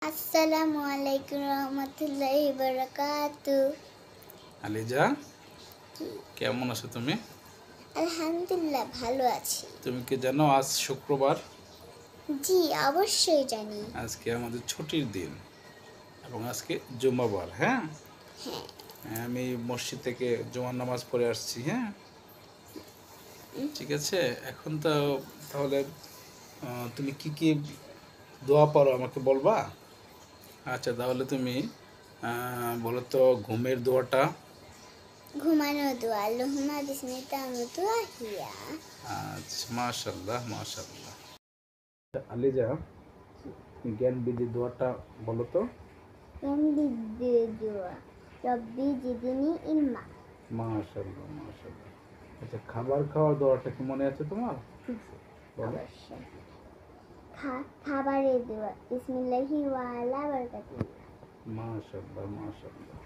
আসসালামু আলাইকুম রহমতুল্লাহি বারাকাতু। আলিজা, কেমন আছো তুমি? আলহামদুলিল্লাহ ভালো আছি। তুমি কি জানো আজ শুক্রবার? জি অবশ্যই জানি। আজকে আমাদের ছুটির দিন এবং আজকে জুম্মাবার। হ্যাঁ, হ্যাঁ। আমি মসজিদ থেকে জুমার নামাজ পড়ে আসছি। হ্যাঁ, ঠিক আছে। এখন তো তাহলে তুমি কি কি দোয়া পড়ো আমাকে বলবা? আচ্ছা, তাহলে তুমি বলো তো ঘুমের দোয়াটা। ঘুমানো দোয়া আল্লাহুম্মা বিসমিকা আমুতু ওয়া আহইয়া। আচ্ছা, মাশাআল্লাহ মাশাআল্লাহ। আলিজা, জ্ঞান বিধি দোয়াটা বলো তো। বিদ্যে দোয়া রব্বি জিদনি ইলমা। মাশাআল্লাহ মাশাআল্লাহ। আচ্ছা, খাবার খাওয়ার দোয়াটা কি মনে আছে তোমার? বলো। অবশ্যই। খাবারের দোয়া বিসমিল্লাহি ওয়া আলা বারাকাতুল্লাহ। মাশাআল্লাহ মাশাআল্লাহ।